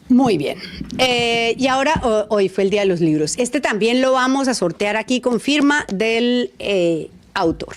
Muy bien. Y ahora, hoy fue el Día de los Libros. Este también lo vamos a sortear aquí con firma del autor.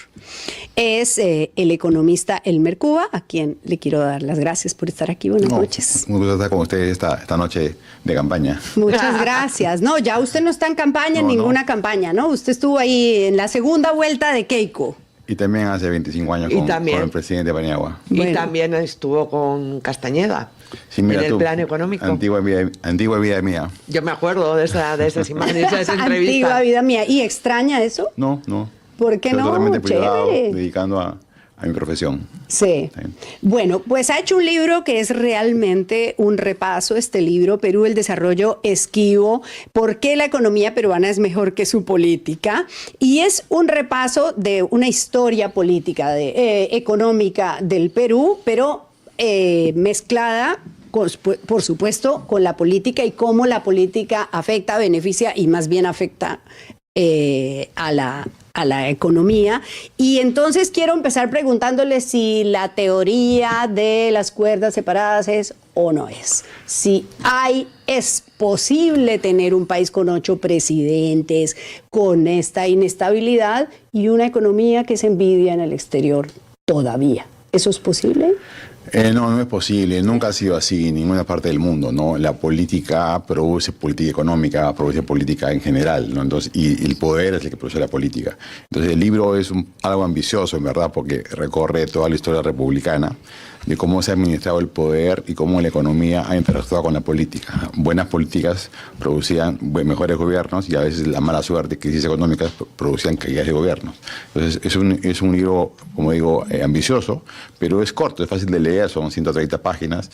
Es el economista Elmer Cuba, a quien le quiero dar las gracias por estar aquí. Buenas noches. Un gusto estar con ustedes esta noche de campaña. Muchas gracias. No, ya usted no está en campaña, en ninguna campaña, ¿no? Usted estuvo ahí en la segunda vuelta de Keiko. Y también hace 25 años con el presidente Paniagua. Bueno. Y también estuvo con Castañeda. Sí, mira, en el plan económico. Antigua vida mía. Yo me acuerdo de esas imágenes, de esa entrevista. Antigua vida mía. ¿Y extraña eso? No. ¿Por qué no? Totalmente privado, Chévere. dedicando a mi profesión. Sí. Bueno, pues ha hecho un libro que es realmente un repaso, este libro, Perú, el desarrollo esquivo, por qué la economía peruana es mejor que su política, y es un repaso de una historia política, económica del Perú, pero mezclada, por supuesto, con la política y cómo la política afecta, beneficia y más bien afecta a la economía. Y entonces quiero empezar preguntándole si la teoría de las cuerdas separadas es o no es. Si es posible tener un país con 8 presidentes, con esta inestabilidad y una economía que se envidia en el exterior todavía. ¿Eso es posible? No es posible, nunca ha sido así en ninguna parte del mundo, ¿no? La política produce política económica, produce política en general, ¿no? Entonces, y el poder es el que produce la política. Entonces el libro es algo ambicioso, en verdad, porque recorre toda la historia republicana de cómo se ha administrado el poder y cómo la economía ha interactuado con la política. Buenas políticas producían mejores gobiernos y a veces la mala suerte, crisis económicas, producían caídas de gobiernos. Entonces es un libro, como digo, ambicioso, pero es corto, es fácil de leer, son 130 páginas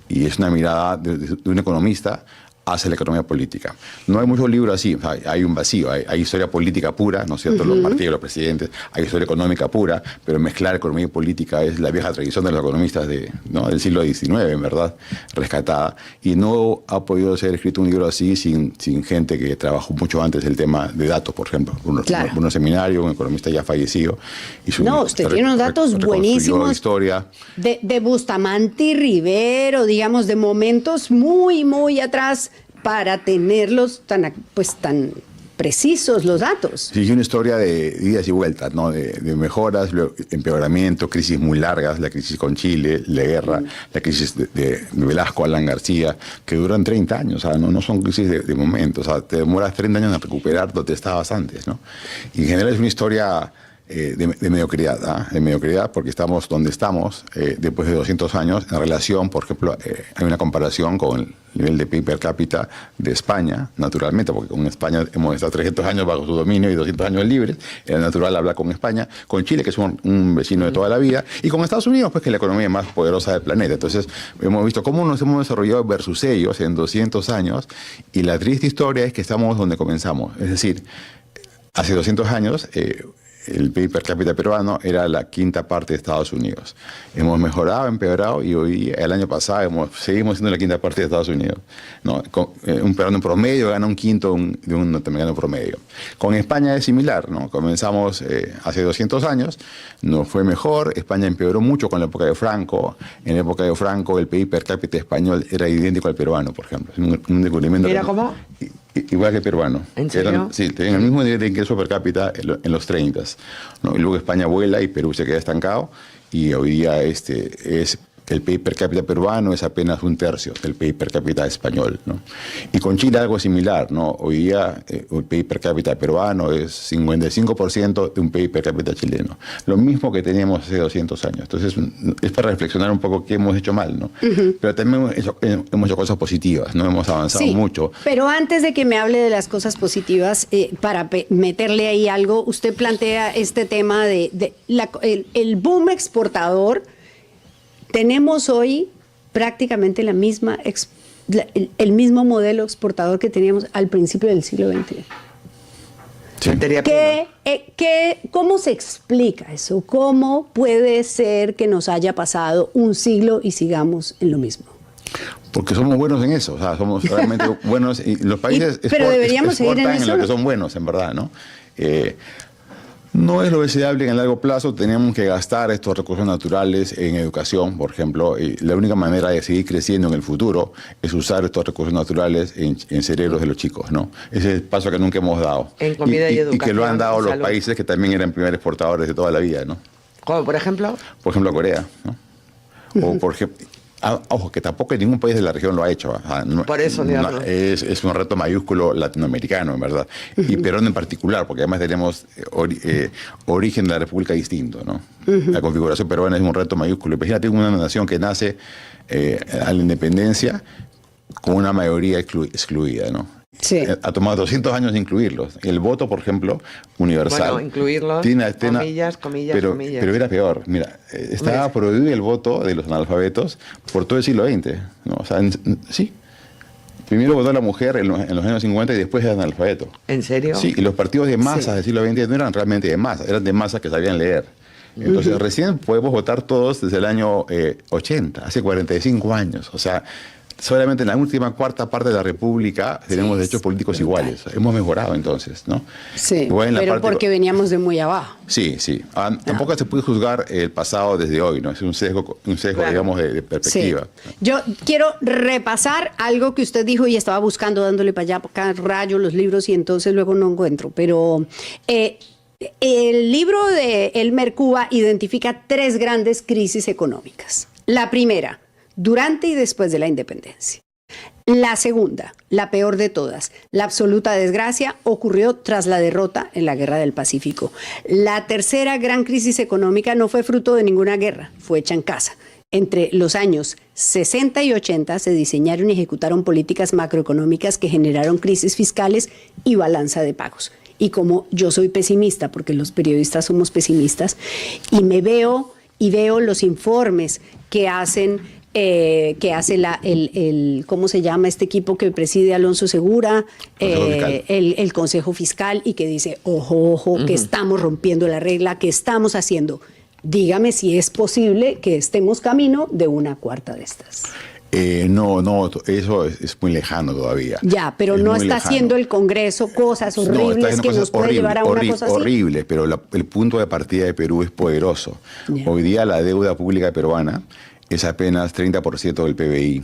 y es una mirada de un economista hacia la economía política. No hay muchos libros así, o sea, hay un vacío, hay historia política pura, ¿no es cierto? Los partidos, los presidentes, hay historia económica pura, pero mezclar economía y política es la vieja tradición de los economistas del siglo XIX, en verdad, rescatada. Y no ha podido ser escrito un libro así sin gente que trabajó mucho antes el tema de datos, por ejemplo. Un seminario, un economista ya fallecido. Usted tiene unos datos buenísimos historia. De Bustamante y Rivero, digamos, de momentos muy, muy atrás, para tenerlos tan precisos los datos. Sí, una historia de idas y vueltas, ¿no? De mejoras, empeoramiento, crisis muy largas, la crisis con Chile, la guerra, la crisis de Velasco, Alan García, que duran 30 años, o sea, no son crisis de momento, o sea, te demoras 30 años en recuperar donde estabas antes, ¿no? Y en general es una historia de mediocridad, de mediocridad, porque estamos donde estamos después de 200 años en relación, por ejemplo, hay una comparación con el nivel de PIB per cápita de España, naturalmente, porque con España hemos estado 300 años bajo su dominio y 200 años libres, era natural hablar con España, con Chile, que es un vecino de toda la vida, y con Estados Unidos, pues que es la economía más poderosa del planeta. Entonces, hemos visto cómo nos hemos desarrollado versus ellos en 200 años, y la triste historia es que estamos donde comenzamos. Es decir, hace 200 años, el PIB per cápita peruano era la quinta parte de Estados Unidos. Hemos mejorado, empeorado y hoy, el año pasado, seguimos siendo la quinta parte de Estados Unidos, ¿no? Un peruano en promedio gana un quinto de un norteamericano promedio. Con España es similar, ¿no? Comenzamos hace 200 años, nos fue mejor, España empeoró mucho con la época de Franco. En la época de Franco el PIB per cápita español era idéntico al peruano, por ejemplo. Es un descubrimiento. ¿Era cómo? Igual que el peruano. ¿En serio? Sí, tenían el mismo nivel de ingreso per cápita en los 30, ¿no? Y luego España vuela y Perú se queda estancado y hoy día el PIB per cápita peruano es apenas un tercio del PIB per cápita español, ¿no? Y con Chile algo similar, ¿no? Hoy día el PIB per cápita peruano es 55% de un PIB per cápita chileno. Lo mismo que teníamos hace 200 años. Entonces es para reflexionar un poco qué hemos hecho mal, ¿no? Pero también hemos hecho cosas positivas, ¿no? Hemos avanzado mucho. Pero antes de que me hable de las cosas positivas, para meterle ahí algo, usted plantea este tema de el boom exportador. Tenemos hoy prácticamente el mismo modelo exportador que teníamos al principio del siglo XX. Sí. ¿Cómo se explica eso? ¿Cómo puede ser que nos haya pasado un siglo y sigamos en lo mismo? Porque somos buenos en eso, o sea, somos realmente buenos y los países pero deberíamos seguir en exportan eso, en lo que son buenos, en verdad, ¿no? No es lo deseable en el largo plazo. Tenemos que gastar estos recursos naturales en educación, por ejemplo. Y la única manera de seguir creciendo en el futuro es usar estos recursos naturales en cerebros de los chicos, ¿no? Ese es el paso que nunca hemos dado. En comida y educación. Y que lo han dado y los salud. países que también eran primeros exportadores de toda la vida, ¿no? ¿Cómo, por ejemplo? Por ejemplo, Corea, ¿no? O por ejemplo... ojo, que tampoco ningún país de la región lo ha hecho. Por eso, digamos. Es un reto mayúsculo latinoamericano, en verdad. Y Perú en particular, porque además tenemos origen de la República distinto, ¿no? La configuración peruana es un reto mayúsculo. Imagínate una nación que nace a la independencia con una mayoría excluida, ¿no? Sí. Ha tomado 200 años de incluirlos. El voto, por ejemplo, universal. Bueno, incluirlos, comillas. Pero era peor. Mira, estaba prohibido el voto de los analfabetos por todo el siglo XX, ¿no? O sea, sí. Primero votó la mujer en los años 50 y después era analfabeto. ¿En serio? Sí, y los partidos de masas del siglo XX no eran realmente de masas, eran de masas que sabían leer. Entonces, recién podemos votar todos desde el año 80, hace 45 años. O sea, solamente en la última cuarta parte de la República tenemos derechos políticos iguales. Hemos mejorado entonces, ¿no? Sí, pero porque veníamos de muy abajo. Sí. Tampoco se puede juzgar el pasado desde hoy, ¿no? Es un sesgo claro, digamos, de perspectiva. Sí. Yo quiero repasar algo que usted dijo y estaba buscando, dándole para allá, para acá, rayo los libros y entonces luego no encuentro. Pero el libro de Elmer Cuba identifica 3 grandes crisis económicas. La primera, durante y después de la independencia. La segunda, la peor de todas, la absoluta desgracia, ocurrió tras la derrota en la Guerra del Pacífico. La tercera gran crisis económica no fue fruto de ninguna guerra, fue hecha en casa. Entre los años 60 y 80 se diseñaron y ejecutaron políticas macroeconómicas que generaron crisis fiscales y balanza de pagos. Y como yo soy pesimista, porque los periodistas somos pesimistas, y veo los informes que hace ¿cómo se llama este equipo que preside Alonso Segura? El Consejo Fiscal, y que dice, ojo, que estamos rompiendo la regla, que estamos haciendo. Dígame si es posible que estemos camino de una cuarta de estas. No, eso es muy lejano todavía. Ya, pero no está haciendo el Congreso cosas horribles que nos puede llevar a una cosa así. Horrible, pero el punto de partida de Perú es poderoso. Ya. Hoy día la deuda pública peruana es apenas 30% del PBI.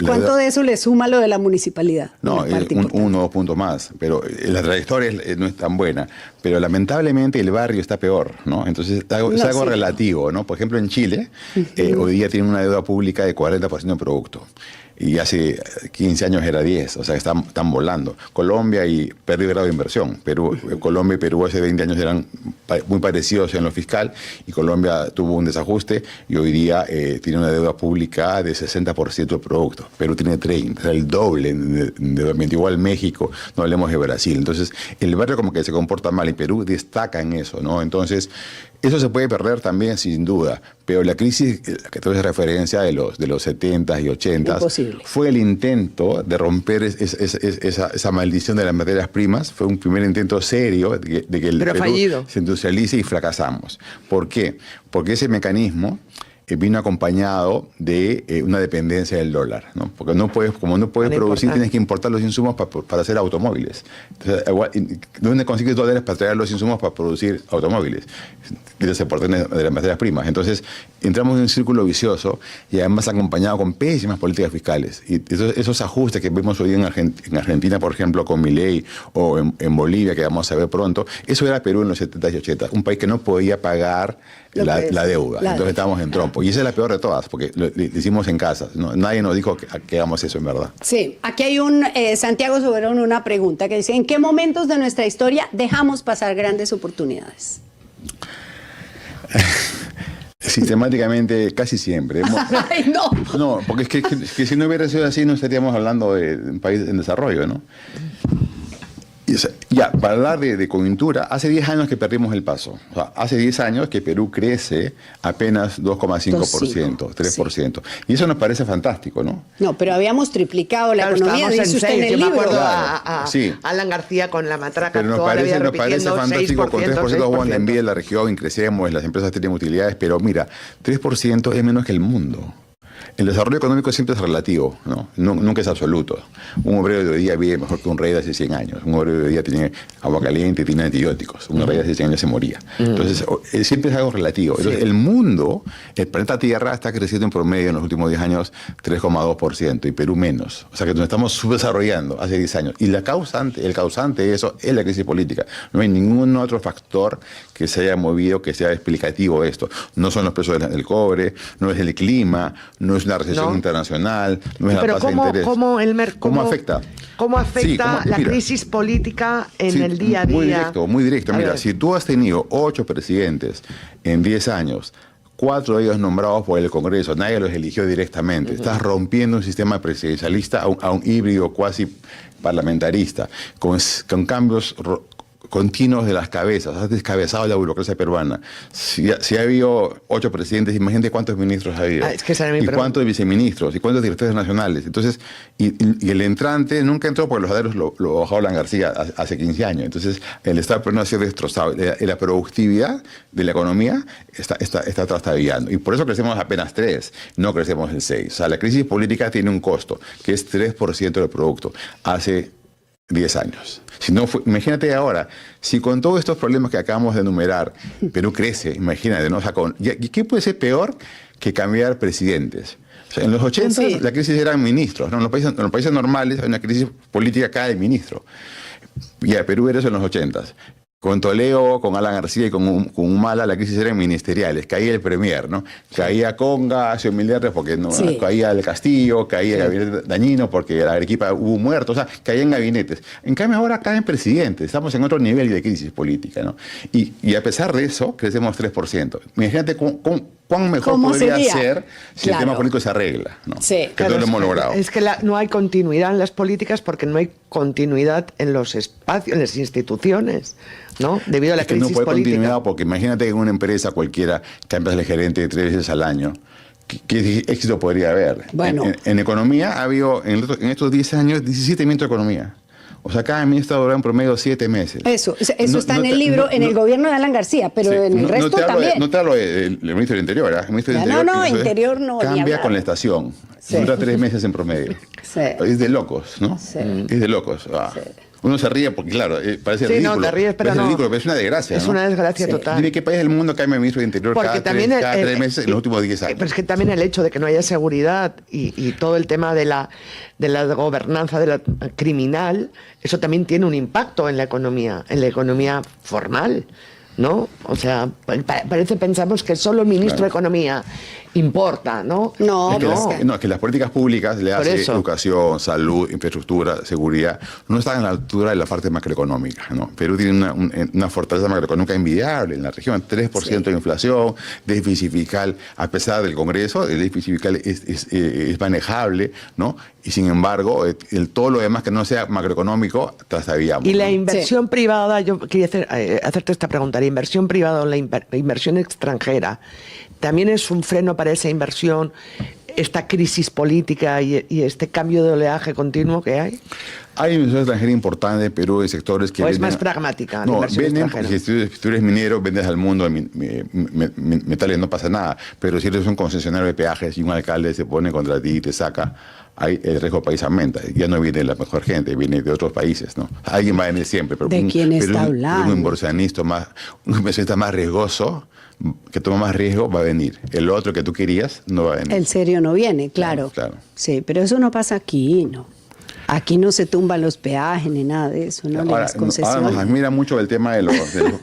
¿Cuánto de eso le suma lo de la municipalidad? No, uno o 2 puntos más, pero la trayectoria no es tan buena. Pero lamentablemente el barrio está peor, ¿no? Entonces es algo relativo, ¿no? Por ejemplo, en Chile, hoy día tiene una deuda pública de 40% del producto. Y hace 15 años era 10, o sea, están volando. Colombia y perdió grado de inversión. Colombia y Perú hace 20 años eran muy parecidos en lo fiscal, y Colombia tuvo un desajuste y hoy día tiene una deuda pública de 60% del producto. Perú tiene 30%, o sea, el doble de endeudamiento. Igual México, no hablemos de Brasil. Entonces, el barrio como que se comporta mal y Perú destaca en eso, ¿no? Entonces, eso se puede perder también, sin duda, pero la crisis que tú haces referencia de los 70s y 80s fue el intento de romper esa maldición de las materias primas. Fue un primer intento serio de que el Perú fallido. Se industrialice, y fracasamos. ¿Por qué? Porque ese mecanismo vino acompañado de una dependencia del dólar, ¿no? Porque como no puedes producir, tienes que importar los insumos para hacer automóviles. Entonces, ¿dónde consigues dólares para traer los insumos para producir automóviles? Tienes que importar de las materias primas. Entonces, entramos en un círculo vicioso, y además acompañado con pésimas políticas fiscales. Y esos ajustes que vemos hoy en Argentina, por ejemplo, con Milei, o en Bolivia, que vamos a ver pronto, eso era Perú en los 70s y 80s, un país que no podía pagar la deuda. Entonces estábamos en trompo. Y esa es la peor de todas, porque lo hicimos en casa. Nadie nos dijo que hagamos eso, en verdad. Sí, aquí hay un Santiago Soberón, una pregunta que dice: ¿en qué momentos de nuestra historia dejamos pasar grandes oportunidades? Sistemáticamente, casi siempre. Ay, no. No, porque es que si no hubiera sido así, no estaríamos hablando de un país en desarrollo, ¿no? Ya, para hablar de coyuntura, hace 10 años que perdimos el paso. O sea, hace 10 años que Perú crece apenas 2,5%, 3%. Sí. Y eso nos parece fantástico, ¿no? No, pero habíamos triplicado la economía, dice usted en el libro. Yo me acuerdo sí. Alan García con la matraca. Pero nos parece fantástico, con 3% hubo una envidia en la región, y crecemos, las empresas tienen utilidades, pero mira, 3% es menos que el mundo. El desarrollo económico siempre es relativo, ¿no? Nunca es absoluto. Un obrero de hoy día vive mejor que un rey de hace 100 años. Un obrero de hoy día tiene agua caliente, tiene antibióticos. Un rey de hace 100 años se moría. Entonces, siempre es algo relativo. Entonces, el mundo, el planeta Tierra, está creciendo en promedio en los últimos 10 años 3,2% y Perú menos. O sea que nos estamos subdesarrollando hace 10 años. Y el causante de eso es la crisis política. No hay ningún otro factor que se haya movido, que sea explicativo de esto. No son los precios del cobre, no es el clima, no es una recesión internacional, no es la tasa de interés. ¿Cómo afecta? ¿Cómo afecta la crisis política en el día a día? Muy directo. Mira, si tú has tenido 8 presidentes en 10 años, 4 de ellos nombrados por el Congreso, nadie los eligió directamente. Estás rompiendo un sistema presidencialista a un híbrido cuasi parlamentarista, con cambios continuos de las cabezas. Has descabezado la burocracia peruana. Si ha habido 8 presidentes, imagínate cuántos ministros ha habido. Y cuántos viceministros, y cuántos directores nacionales. Entonces, y el entrante nunca entró porque los adaros lo bajó Alan García hace 15 años. Entonces, el Estado peruano ha sido destrozado. La productividad de la economía está trastabillando. Y por eso crecemos apenas 3, no crecemos el 6. O sea, la crisis política tiene un costo, que es 3% del producto. Hace 10 años. Si no imagínate ahora, si con todos estos problemas que acabamos de enumerar, Perú crece, imagínate, ¿no? O sea, ¿qué puede ser peor que cambiar presidentes? O sea, en los 80 la crisis eran ministros, ¿no? En los países normales hay una crisis política cada ministro. Ya, Perú era eso en los 80. Con Toledo, con Alan García y con Humala, la crisis eran ministeriales. Caía el premier, ¿no? Caía Conga, hace humildes porque no, caía el Castillo, caía el gabinete Dañino porque en Arequipa hubo muertos, o sea, caían gabinetes. En cambio ahora caen presidentes, estamos en otro nivel de crisis política, ¿no? Y a pesar de eso, crecemos 3%. Imagínate cuán mejor podría ser si el tema político se arregla, ¿no? Sí. Que todo lo hemos logrado. Es que no hay continuidad en las políticas porque no hay continuidad en los espacios, en las instituciones, ¿no? Debido a la crisis política. No puede continuidad porque imagínate que en una empresa cualquiera cambias el gerente 3 veces al año. ¿Qué éxito podría haber? Bueno. En economía ha habido en estos 10 años 17 ministros de economía. O sea, cada ministro duró en promedio 7 meses. Eso está en el libro, en el gobierno de Alan García, pero en el resto también. No te hablo del ministro del Interior, ¿eh? El ministro del Interior no. Cambia con la estación. Dura 3 meses en promedio. Es de locos, ¿no? Es de locos. Sí. Uno se ríe porque, claro, parece ridículo. No, te ríes, pero no. Ridículo, pero es una desgracia, Es una desgracia total. Dime qué país del mundo cambia ministro del Interior cada 3 meses en los últimos 10 años. Pero es que también el hecho de que no haya seguridad y todo el tema de la gobernanza criminal, eso también tiene un impacto en la economía formal, ¿no? O sea, pensamos que solo el ministro de Economía importa, ¿no? Es que las políticas públicas le hacen educación, salud, infraestructura, seguridad, no están a la altura de la parte macroeconómica, ¿no? Perú tiene una fortaleza macroeconómica envidiable en la región, 3% de inflación, déficit fiscal, a pesar del Congreso, el déficit fiscal es manejable, ¿no? Y sin embargo, todo lo demás que no sea macroeconómico, trastabillamos. Y la inversión privada, yo quería hacerte esta pregunta, la inversión privada o la inversión extranjera, ¿también es un freno para esa inversión, esta crisis política y este cambio de oleaje continuo que hay? Hay inversión extranjera importante en Perú en sectores que... ¿O es más pragmática? No, venden, porque si tú eres minero, vendes al mundo metales, no pasa nada. Pero si eres un concesionario de peajes y un alcalde se pone contra ti y te saca, ahí el riesgo país aumenta. Ya no viene la mejor gente, viene de otros países, ¿no? Alguien va a venir siempre. Pero ¿de quién está hablando? Un inversionista más riesgoso, que toma más riesgo, va a venir. El otro que tú querías no va a venir. El serio no viene, claro. Sí, pero eso no pasa aquí, ¿no? Aquí no se tumban los peajes ni nada de eso, ¿no? Ahora nos admira mucho el tema de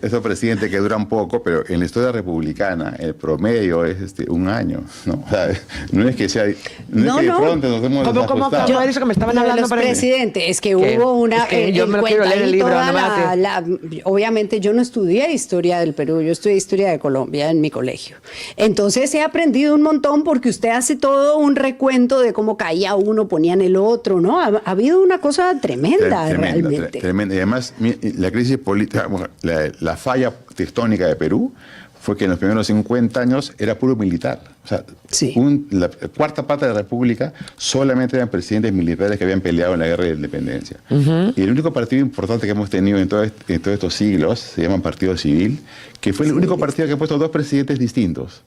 esos presidentes que duran poco, pero en la historia republicana el promedio es 1 año, ¿no? O sea, no es que sea... No es que de pronto nos hemos desajustado. ¿Cómo eso que me estaban hablando para presidentes? Es que hubo una... yo me lo quiero leer el libro, obviamente yo no estudié historia del Perú, yo estudié historia de Colombia en mi colegio. Entonces he aprendido un montón porque usted hace todo un recuento de cómo caía uno, ponían el otro, ¿no? Ha habido una cosa tremenda realmente. Tremenda. Y además, la crisis política, la falla tectónica de Perú fue que en los primeros 50 años era puro militar. O sea, la cuarta parte de la República solamente eran presidentes militares que habían peleado en la guerra de independencia. Y el único partido importante que hemos tenido en todos estos siglos se llama Partido Civil, que fue el único partido que ha puesto 2 presidentes distintos.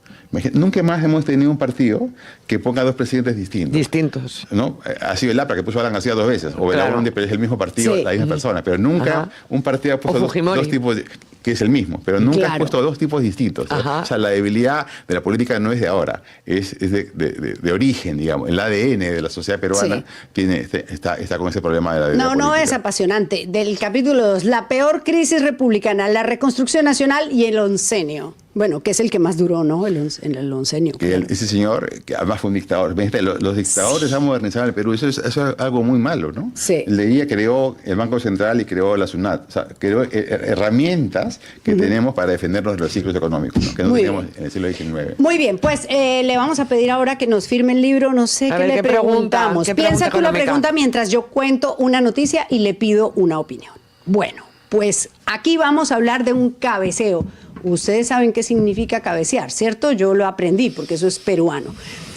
Nunca más hemos tenido un partido que ponga dos presidentes Distintos. ¿no? Ha sido el APRA que puso a Alan García 2 veces, o Belaunde, pero es el mismo partido, la misma persona. Pero nunca un partido ha puesto dos tipos, que es el mismo, pero nunca ha puesto dos tipos distintos. O sea, la debilidad de la política no es de ahora, es de origen, digamos. El ADN de la sociedad peruana está con ese problema de la debilidad política. No, es apasionante. Del capítulo 2, la peor crisis republicana, la reconstrucción nacional y el oncenio. Bueno, que es el que más duró, ¿no? En el oncenio. Claro. Ese señor, que además fue un dictador. Los dictadores han modernizado el Perú. Eso es algo muy malo, ¿no? Sí. Leía, creó el Banco Central y creó la SUNAT. O sea, creó herramientas que tenemos para defendernos de los ciclos económicos, ¿no? Que no teníamos en el siglo XIX. Muy bien, pues le vamos a pedir ahora que nos firme el libro. No sé qué le preguntamos. Piensa tú la pregunta mientras yo cuento una noticia y le pido una opinión. Bueno, pues aquí vamos a hablar de un cabeceo. Ustedes saben qué significa cabecear, ¿cierto? Yo lo aprendí porque eso es peruano.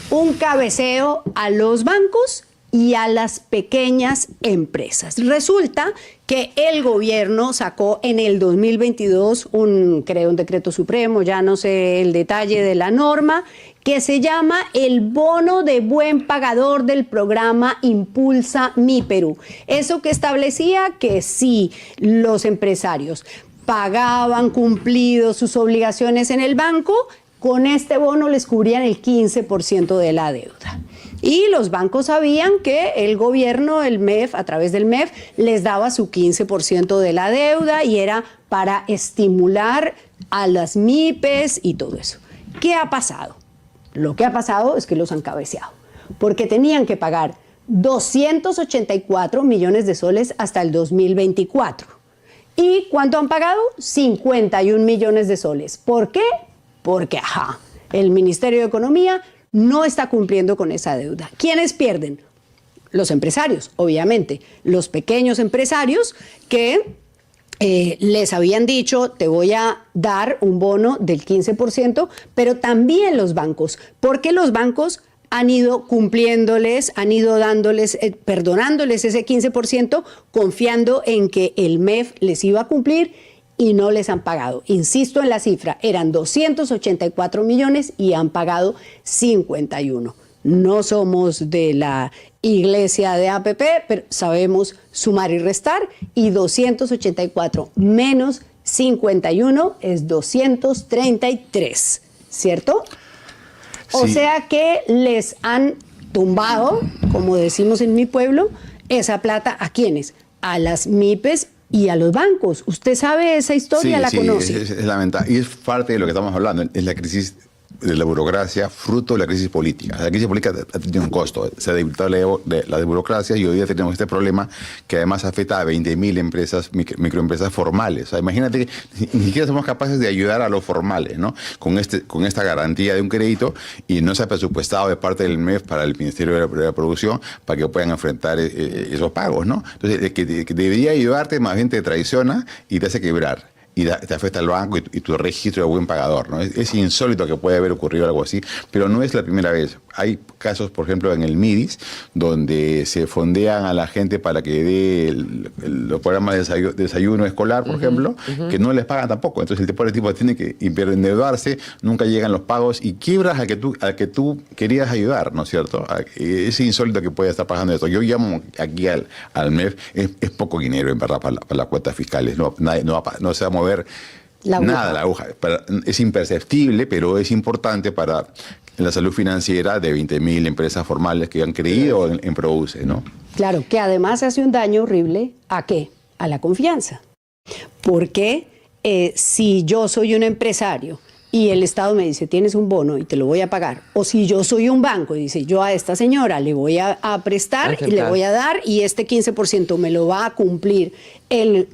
Un cabeceo a los bancos y a las pequeñas empresas. Resulta que el gobierno sacó en el 2022 un decreto supremo, ya no sé el detalle de la norma, que se llama el bono de buen pagador del programa Impulsa Mi Perú. Eso que establecía que si los empresarios pagaban cumplido sus obligaciones en el banco, con este bono les cubrían el 15% de la deuda. Y los bancos sabían que el gobierno, el MEF, a través del MEF, les daba su 15% de la deuda y era para estimular a las MIPES y todo eso. ¿Qué ha pasado? Lo que ha pasado es que los han cabeceado, porque tenían que pagar 284 millones de soles hasta el 2024. ¿Y cuánto han pagado? 51 millones de soles. ¿Por qué? Porque, el Ministerio de Economía no está cumpliendo con esa deuda. ¿Quiénes pierden? Los empresarios, obviamente. Los pequeños empresarios que les habían dicho, te voy a dar un bono del 15%, pero también los bancos, porque los bancos han ido cumpliéndoles, han ido dándoles, perdonándoles ese 15%, confiando en que el MEF les iba a cumplir y no les han pagado. Insisto en la cifra, eran 284 millones y han pagado 51. No somos de la iglesia de APP, pero sabemos sumar y restar, y 284 menos 51 es 233, ¿cierto? O sea que les han tumbado, como decimos en mi pueblo, esa plata ¿a quiénes? A las MIPES y a los bancos. ¿Usted sabe esa historia? ¿La conoce? Es lamentable. Y es parte de lo que estamos hablando. Es la crisis de la burocracia, fruto de la crisis política. La crisis política ha tenido un costo. Se ha debilitado la burocracia y hoy día tenemos este problema que además afecta a 20.000 empresas, microempresas formales. O sea, imagínate que ni siquiera somos capaces de ayudar a los formales, ¿no? Con esta garantía de un crédito, y no se ha presupuestado de parte del MEF para el Ministerio de la Producción para que puedan enfrentar esos pagos, ¿no? Entonces, el que debería ayudarte más bien te traiciona y te hace quebrar. Y te afecta al banco y tu registro de buen pagador, ¿no? Es insólito que pueda haber ocurrido algo así, pero no es la primera vez. Hay casos, por ejemplo, en el MIDIS, donde se fondean a la gente para que dé los programas de desayuno escolar, por ejemplo, que no les pagan tampoco. Entonces el pobre tipo tiene que endeudarse, nunca llegan los pagos y quiebras al que tú querías ayudar, ¿no es cierto? Es insólito que pueda estar pasando esto. Yo llamo aquí al MEF, es poco dinero, en verdad, para las cuotas fiscales. No se va a mover nada la aguja. Es imperceptible, pero es importante para la salud financiera de 20.000 empresas formales que han creído en Produce, ¿no? Claro, que además hace un daño horrible, ¿a qué? A la confianza. Porque si yo soy un empresario y el Estado me dice, tienes un bono y te lo voy a pagar, o si yo soy un banco y dice, yo a esta señora le voy a prestar y le voy a dar, y este 15% me lo va a cumplir el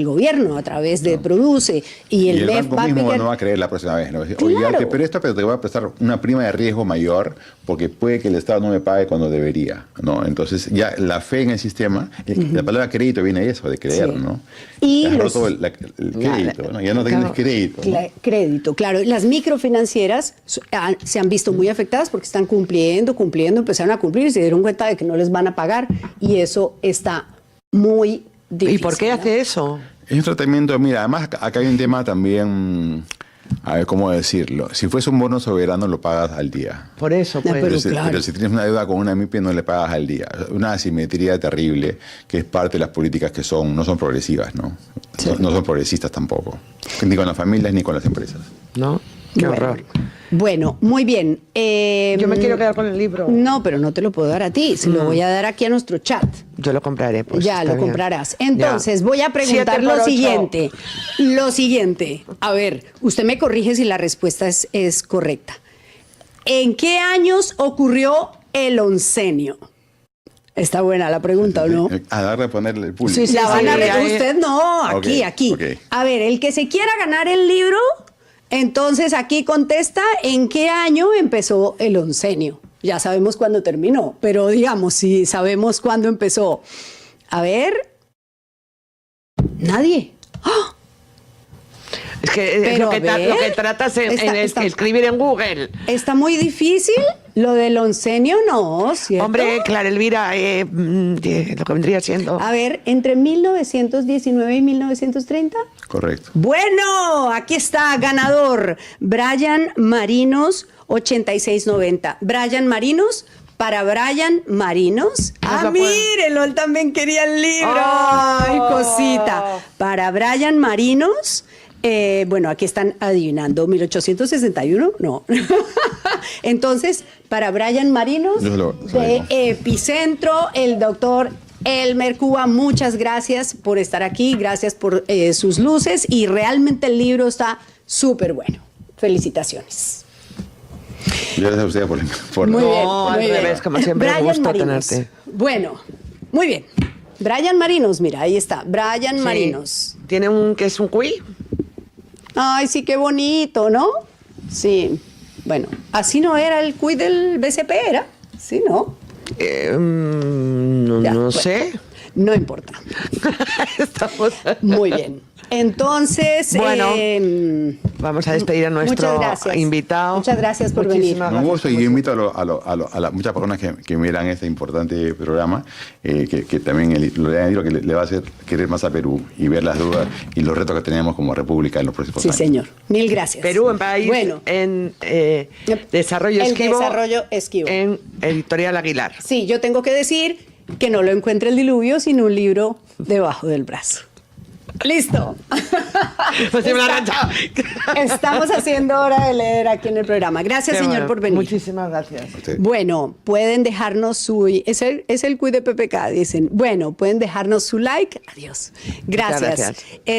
gobierno a través de Produce, y el MEF banco mismo no va a creer la próxima vez, ¿no? Oye, te presto, pero te voy a prestar una prima de riesgo mayor porque puede que el Estado no me pague cuando debería, ¿no? Entonces ya la fe en el sistema, la palabra crédito viene de eso, de creer, ¿no? Y has roto el crédito, ¿no? Ya no tienes crédito, ¿no? Crédito, claro. Las microfinancieras se han visto muy afectadas porque están cumpliendo, empezaron a cumplir y se dieron cuenta de que no les van a pagar, y eso está muy difícil. ¿Y por qué hace eso? Es un tratamiento, mira, además acá hay un tema también A ver, ¿cómo decirlo? Si fuese un bono soberano, lo pagas al día. Por eso, No, pues. pero Pero claro. si tienes una deuda con una MIPE, no le pagas al día. Una asimetría terrible, que es parte de las políticas que no son progresivas, ¿no? Sí. No son progresistas tampoco. Ni con las familias ni con las empresas. ¿No? Qué Bueno. horror. Bueno, muy bien. Yo me quiero quedar con el libro. No, pero no te lo puedo dar a ti, se lo voy a dar aquí a nuestro chat. Yo lo compraré, pues. Ya está lo bien. comprarás. Entonces, Ya. voy a preguntar 7 por lo 8. siguiente. Lo siguiente. A ver, usted me corrige si la respuesta es correcta. ¿En qué años ocurrió el oncenio? Está buena la pregunta, ¿o no? A darle a ponerle el pulso. Sí, sí, La van a ahí. usted no, aquí, Ok, aquí. ok. A ver, el que se quiera ganar el libro, entonces aquí contesta en qué año empezó el oncenio. Ya sabemos cuándo terminó, pero digamos, si sabemos cuándo empezó. A ver. Nadie. ¡Ah! Es que es Pero lo que, a ver, lo que tratas está- escribir en Google. Está muy difícil. Lo del oncenio no, ¿cierto? Hombre, Clara Elvira, lo que vendría siendo. A ver, entre 1919 y 1930. Correcto. Bueno, aquí está, ganador, Brian Marinos, 8690. Brian Marinos, para Brian Marinos. No Ah, se puede. mírenlo, él también quería el libro. Oh. Ay, cosita. Para Brian Marinos, bueno, aquí están adivinando, 1861, no. Entonces, para Brian Marinos, Yo lo de sabemos. Epicentro, el doctor Elmer Cuba, muchas gracias por estar aquí, gracias por sus luces y realmente el libro está súper bueno. Felicitaciones. Gracias a usted por Muy bien, No, muy al bien. revés, como siempre, un Brian gusto Marinos. tenerte. Bueno, muy bien. Brian Marinos, mira, ahí está. Brian Sí. Marinos. ¿Tiene un que es un cuy? Ay, sí, qué bonito, ¿no? Sí. Bueno, así no era el cuid del BCP, ¿era? Sí, ¿no? No, Ya, no bueno. sé. No importa. Estamos... Muy bien. Entonces, Bueno, vamos a despedir a nuestro muchas gracias. invitado. Muchas gracias por venir. Muchísimas Un gracias. gusto y yo invito a las muchas personas que miran este importante programa, que también lo lean y lo que le va a hacer querer más a Perú y ver las dudas y los retos que tenemos como república en los próximos Sí, años. señor. Mil gracias. Perú en país Bueno, en desarrollo el esquivo. desarrollo esquivo. En Editorial Aguilar. Sí, yo tengo que decir que no lo encuentre el diluvio, sino un libro debajo del brazo. Listo. Pues sí me lo han echado. Estamos haciendo hora de leer aquí en el programa. Gracias, Qué señor, bueno. por venir. Muchísimas gracias. Sí. Bueno, pueden dejarnos su... Es el cuid de PPK, dicen. Bueno, pueden dejarnos su like. Adiós. Muchas Gracias. gracias.